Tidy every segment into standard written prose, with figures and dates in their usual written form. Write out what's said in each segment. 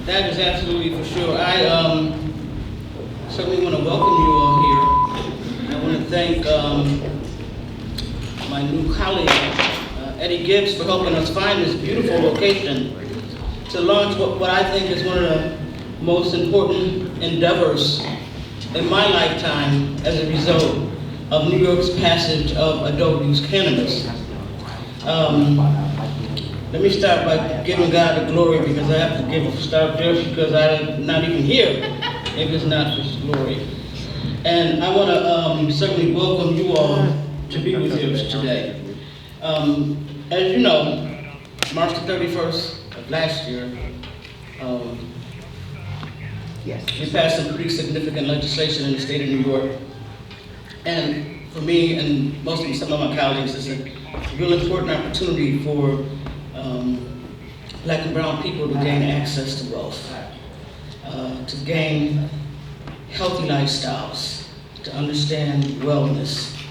That is absolutely for sure. I certainly want to welcome you all here. I want to thank my new colleague, Eddie Gibbs, for helping us find this beautiful location to launch what I think is one of the most important endeavors in my lifetime as a result of New York's passage of adult use cannabis. Let me start by giving God the glory, because I have to start there, because I'm not even here if it's not for His glory. And I want to certainly welcome you all to be with us today. As you know, March the 31st of last year, we passed some pretty significant legislation in the state of New York. And for me and some of my colleagues, it's a real important opportunity for Black and brown people to gain access to wealth, to gain healthy lifestyles, to understand wellness,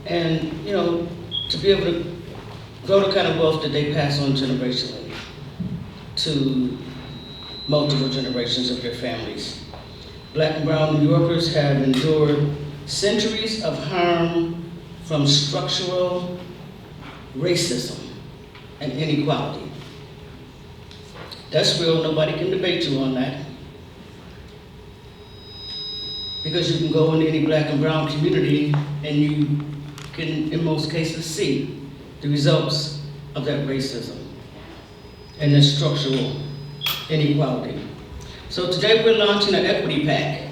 and to be able to grow the kind of wealth that they pass on generationally to multiple generations of their families. Black and brown New Yorkers have endured centuries of harm from structural racism and inequality. That's real, nobody can debate you on that. Because you can go into any Black and brown community and you can, in most cases, see the results of that racism and that structural inequality. So today we're launching an equity pack.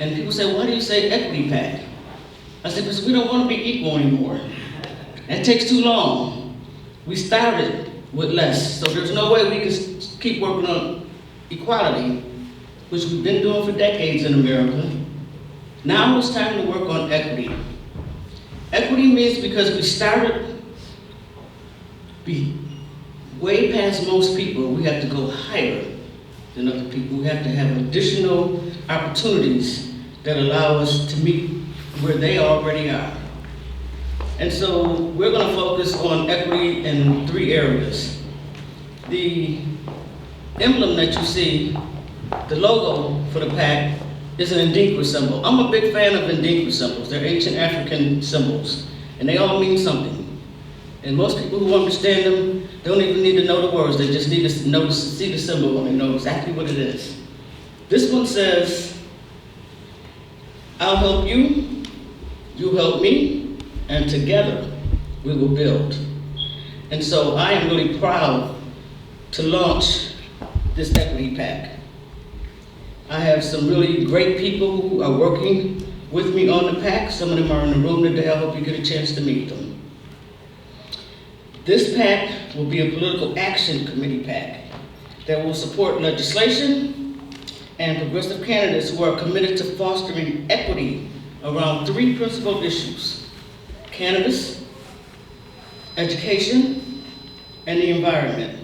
And people say, why do you say equity pack? I said, because we don't want to be equal anymore. That takes too long. We started with less, so there's no way we can keep working on equality, which we've been doing for decades in America. Now it's time to work on equity. Equity means because we started way past most people, we have to go higher than other people. We have to have additional opportunities that allow us to meet where they already are. And so we're going to focus on equity in 3 areas. The emblem that you see, the logo for the pack, is an Ndinkwa symbol. I'm a big fan of Ndinkwa symbols. They're ancient African symbols, and they all mean something. And most people who understand them don't even need to know the words. They just need to see the symbol and they know exactly what it is. This one says, I'll help you, you help me, and together we will build. And so I am really proud to launch this equity pack. I have some really great people who are working with me on the pack. Some of them are in the room today. I hope you get a chance to meet them. This pack will be a political action committee pack that will support legislation and progressive candidates who are committed to fostering equity around 3 principal issues: cannabis, education, and the environment.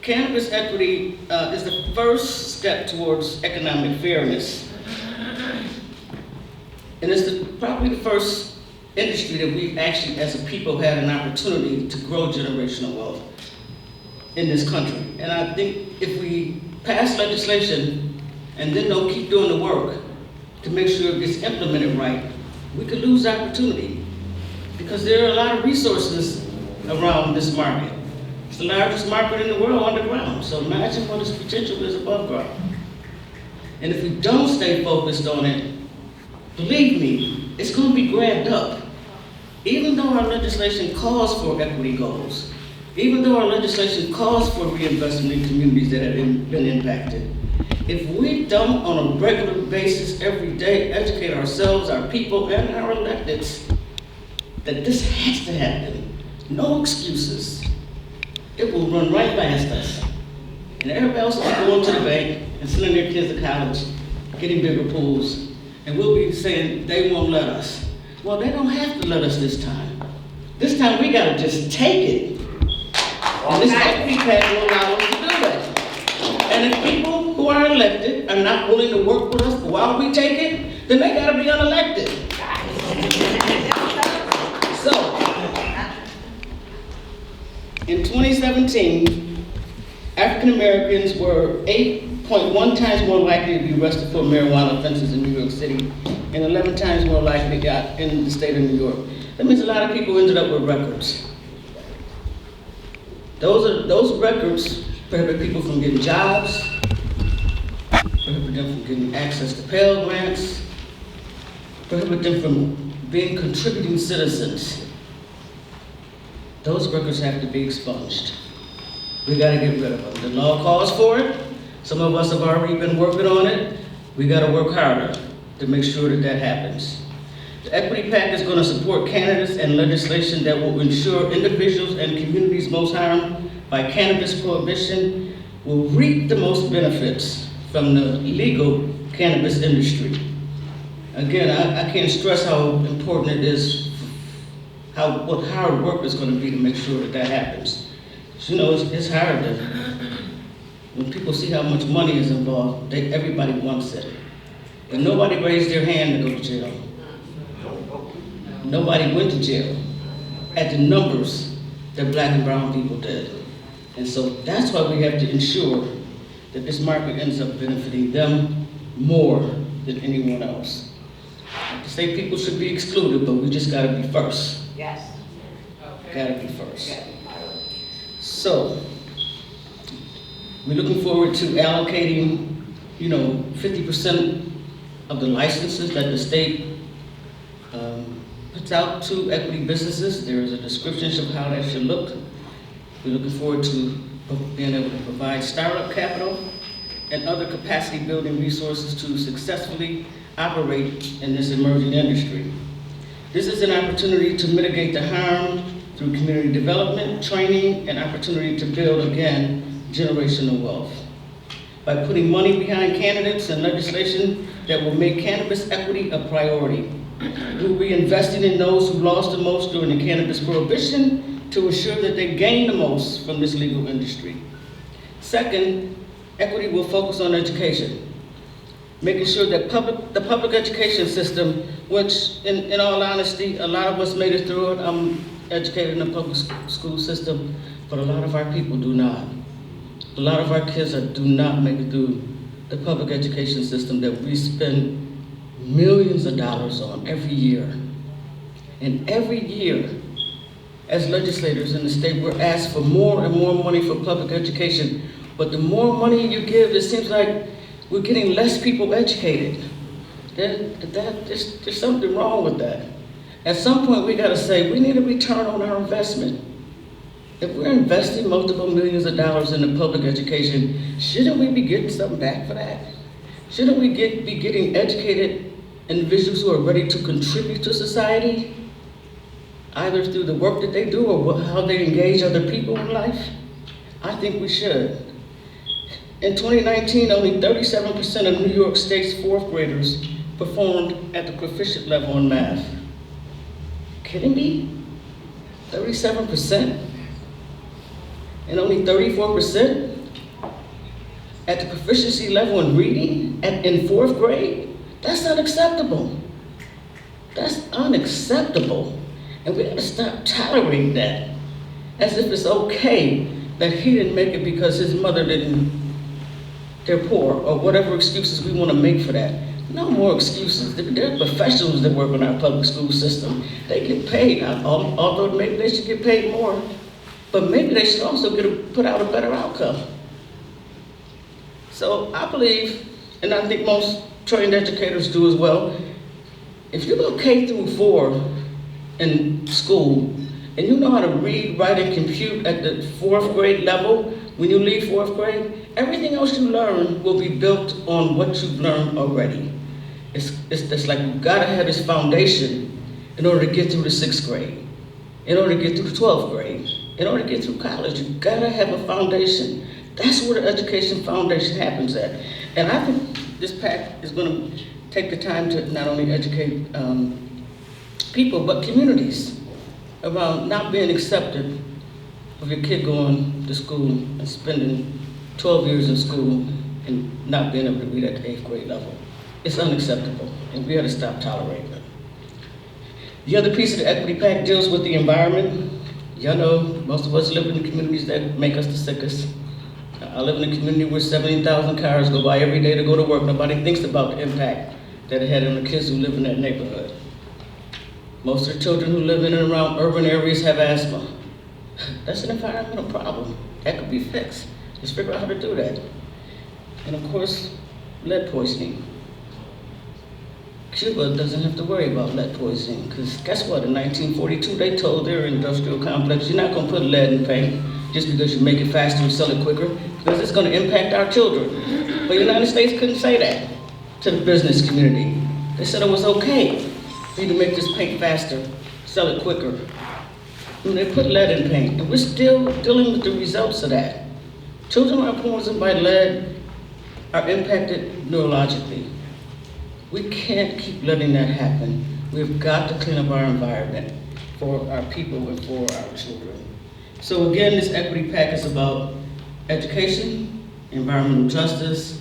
Cannabis equity is the first step towards economic fairness. And it's probably the first industry that we've actually, as a people, had an opportunity to grow generational wealth in this country. And I think if we pass legislation and then don't keep doing the work to make sure it gets implemented right, we could lose opportunity. Because there are a lot of resources around this market. It's the largest market in the world underground, so imagine what its potential is above ground. And if we don't stay focused on it, believe me, it's going to be grabbed up. Even though our legislation calls for equity goals, even though our legislation calls for reinvestment in communities that have been impacted, if we don't, on a regular basis, every day, educate ourselves, our people, and our electeds, that this has to happen, no excuses, it will run right past us. And everybody else will be going to the bank and sending their kids to college, getting bigger pools, and we'll be saying they won't let us. Well, they don't have to let us this time. This time we gotta just take it. And this equity pack will allow us to do that. And if people who are elected are not willing to work with us while we take it, then they gotta be unelected. So, in 2017, African Americans were 8.1 times more likely to be arrested for marijuana offenses in New York City and 11 times more likely in the state of New York. That means a lot of people ended up with records. Those records prohibit people from getting jobs, prohibit them from getting access to Pell Grants, prohibit them from being contributing citizens. Those records have to be expunged. We gotta get rid of them. The law calls for it. Some of us have already been working on it. We gotta work harder to make sure that that happens. The Equity PAC is gonna support candidates and legislation that will ensure individuals and communities most harmed by cannabis prohibition will reap the most benefits from the legal cannabis industry. Again, I can't stress how important it is, what hard work is gonna be to make sure that that happens. You know, it's hard when people see how much money is involved, everybody wants it. And nobody raised their hand to go to jail. Nobody went to jail at the numbers that black and brown people did. And so that's why we have to ensure that this market ends up benefiting them more than anyone else. Not to say people should be excluded, but we just gotta be first. Yes. Gotta be first. So, we're looking forward to allocating, 50% of the licenses that the state puts out to equity businesses. There is a description of how that should look. We're looking forward to being able to provide startup capital and other capacity building resources to successfully operate in this emerging industry. This is an opportunity to mitigate the harm through community development, training, and opportunity to build, again, generational wealth. By putting money behind candidates and legislation that will make cannabis equity a priority. We will be investing in those who lost the most during the cannabis prohibition to ensure that they gain the most from this legal industry. Second, equity will focus on education, making sure that the public education system, which in all honesty, a lot of us made it through it. I'm educated in the public school system, but a lot of our people do not. A lot of our kids do not make it through the public education system that we spend millions of dollars on every year. And every year, as legislators in the state, we're asked for more and more money for public education. But the more money you give, it seems like we're getting less people educated. There's something wrong with that. At some point, we gotta say, we need a return on our investment. If we're investing multiple millions of dollars in the public education, shouldn't we be getting something back for that? Shouldn't we be getting educated individuals who are ready to contribute to society, either through the work that they do or how they engage other people in life? I think we should. In 2019, only 37% of New York State's fourth graders performed at the proficient level in math. Kidding me? 37%? And only 34% at the proficiency level in reading in fourth grade? That's unacceptable. That's unacceptable. And we gotta stop tolerating that as if it's okay that he didn't make it because his mother they're poor, or whatever excuses we wanna make for that. No more excuses. There are professionals that work in our public school system. They get paid, although maybe they should get paid more, but maybe they should also put out a better outcome. So I believe, and I think most trained educators do as well, if you go K through 4 in school, and you know how to read, write, and compute at the fourth grade level, when you leave fourth grade, everything else you learn will be built on what you've learned already. It's like you've gotta have this foundation in order to get through the sixth grade, in order to get through the 12th grade, in order to get through college. You've gotta have a foundation. That's where the education foundation happens at. And I think this PAC is gonna take the time to not only educate people, but communities about not being accepted of your kid going to school and spending 12 years in school and not being able to read at the 8th grade level. It's unacceptable, and we have to stop tolerating it. The other piece of the Equity PAC deals with the environment. Y'all know most of us live in the communities that make us the sickest. I live in a community where 70,000 cars go by every day to go to work. Nobody thinks about the impact that it had on the kids who live in that neighborhood. Most of the children who live in and around urban areas have asthma. That's an environmental problem. That could be fixed. Just figure out how to do that. And of course, lead poisoning. Cuba doesn't have to worry about lead poisoning, because guess what? In 1942, they told their industrial complex, you're not going to put lead in paint just because you make it faster and sell it quicker, because it's going to impact our children. But the United States couldn't say that to the business community. They said it was okay for you to make this paint faster, sell it quicker. And they put lead in paint, and we're still dealing with the results of that. Children who are poisoned by lead are impacted neurologically. We can't keep letting that happen. We've got to clean up our environment for our people and for our children. So again, this Equity PAC is about education, environmental justice,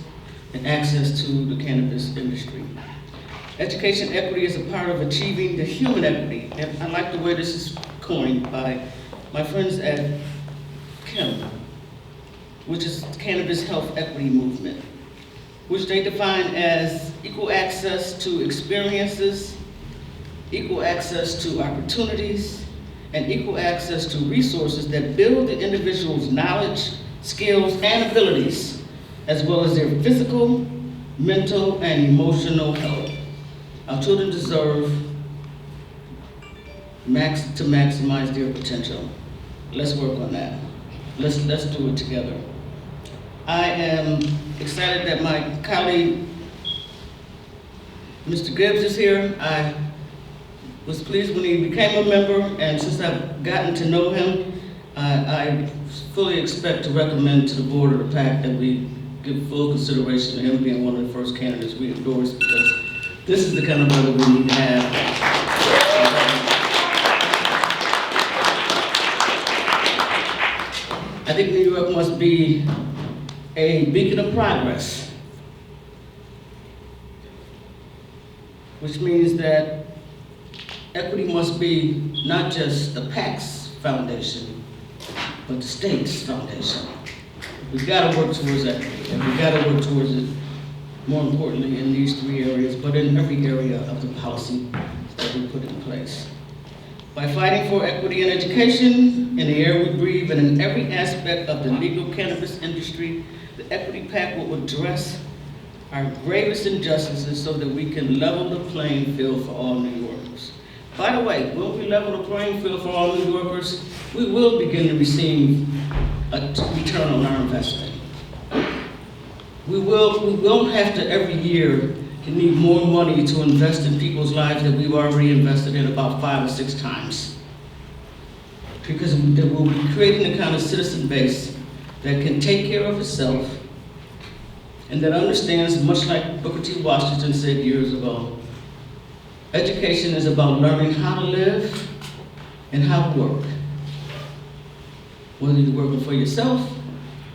and access to the cannabis industry. Education equity is a part of achieving the human equity. And I like the way this is coined by my friends at CHEM, which is Cannabis Health Equity Movement, which they define as equal access to experiences, equal access to opportunities, and equal access to resources that build the individual's knowledge, skills, and abilities, as well as their physical, mental, and emotional health. Our children deserve to maximize their potential. Let's work on that. Let's do it together. I am excited that my colleague, Mr. Gibbs, is here. I was pleased when he became a member, and since I've gotten to know him, I fully expect to recommend to the board of the PAC that we give full consideration to him being one of the first candidates we endorse, because this is the kind of brother we need to have. I think New York must be a beacon of progress, which means that equity must be not just the PAC's foundation, but the state's foundation. We've got to work towards equity, and we've got to work towards it, more importantly, in these three areas, but in every area of the policy that we put in place. By fighting for equity in education, in the air we breathe, and in every aspect of the legal cannabis industry, the Equity PAC will address our gravest injustices so that we can level the playing field for all New Yorkers. By the way, when we level the playing field for all New Yorkers, we will begin to receive a return on our investment. We won't have to every year need more money to invest in people's lives that we've already invested in about 5 or 6 times. Because we'll be creating the kind of citizen base that can take care of itself and that understands, much like Booker T. Washington said years ago, education is about learning how to live and how to work. Whether you're working for yourself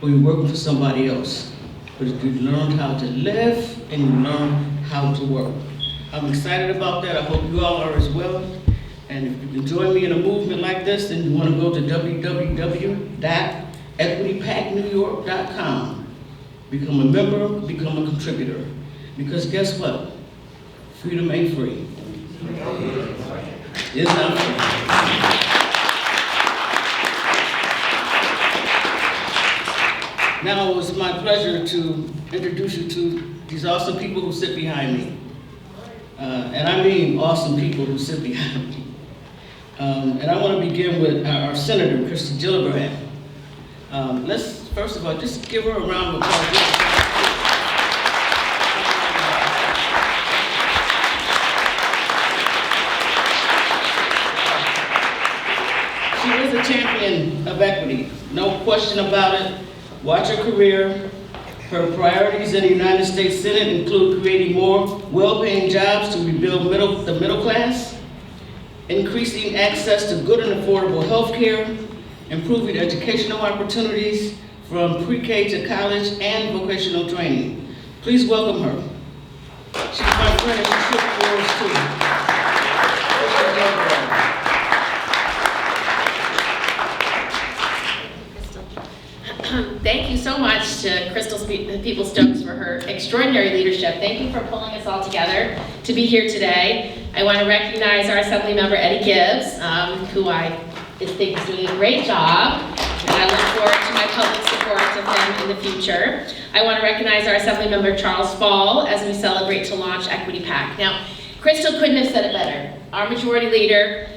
or you're working for somebody else. But if you learn how to live and you learn how to work. I'm excited about that. I hope you all are as well. And if you can join me in a movement like this, then you want to go to www.equitypacnewyork.com. Become a member, become a contributor. Because guess what? Freedom ain't free. It's not free. Now it's my pleasure to introduce you to these awesome people who sit behind me. And I mean awesome people who sit behind me. And I want to begin with our Senator, Kirsten Gillibrand. Let's, first of all, just give her a round of applause. She is a champion of equity, no question about it. Watch her career. Her priorities in the United States Senate include creating more well-paying jobs to rebuild the middle class, increasing access to good and affordable health care, improving educational opportunities from pre-K to college and vocational training. Please welcome her. She's my friend and she should be yours too. Thank you so much to Crystal Peoples-Stokes for her extraordinary leadership. Thank you for pulling us all together to be here today. I want to recognize our Assembly Member Eddie Gibbs, who I think is doing a great job, and I look forward to my public support of him in the future. I want to recognize our Assembly Member Charles Fall as we celebrate to launch Equity PAC. Now, Crystal couldn't have said it better. Our Majority Leader